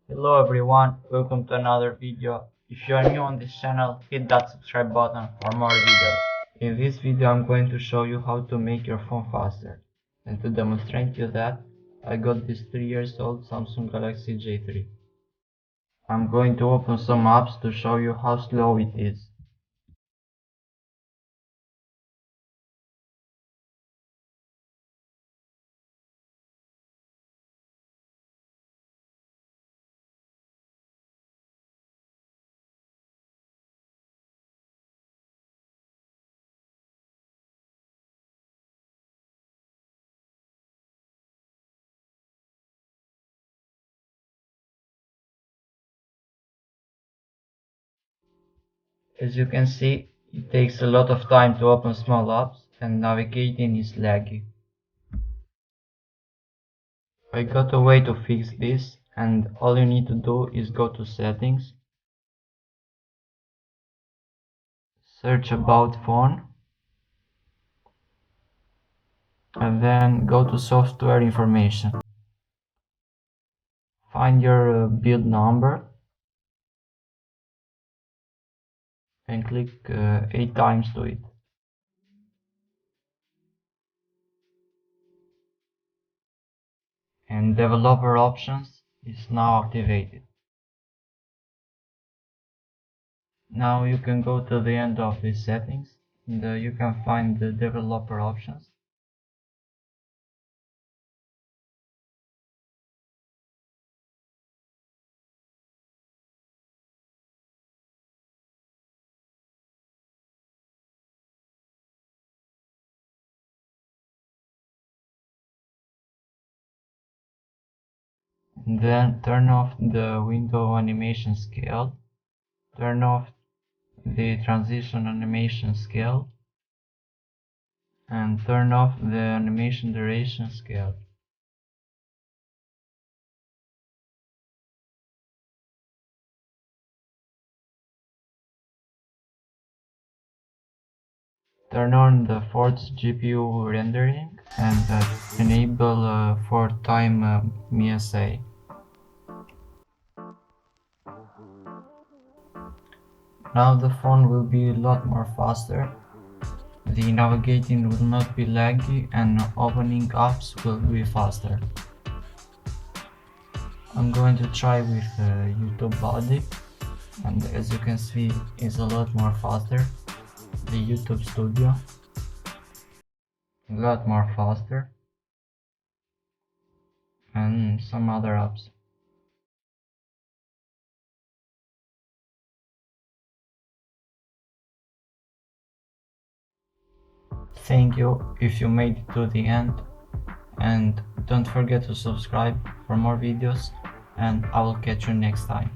Hello everyone, welcome to another video. If you are new on this channel, hit that subscribe button for more videos. In this video I'm going to show you how to make your phone faster. And to demonstrate you that, I got this 3 years old Samsung Galaxy J3. I'm going to open some apps to show you how slow it is. As you can see, it takes a lot of time to open small apps and navigating is laggy. I got a way to fix this, and all you need to do is go to settings, search about phone, and then go to software information. Find your build number and click 8 times to it. And developer options is now activated. Now you can go to the end of the settings and you can find the developer options. And then turn off the window animation scale, turn off the transition animation scale, and turn off the animation duration scale. Turn on the force GPU rendering and enable for time MSA. Now the phone will be a lot more faster. The navigating will not be laggy and opening apps will be faster. I'm going to try with YouTube Body, and as you can see it's a lot more faster. The YouTube Studio, a lot more faster, and some other apps. Thank you if you made it to the end, and don't forget to subscribe for more videos, and I will catch you next time.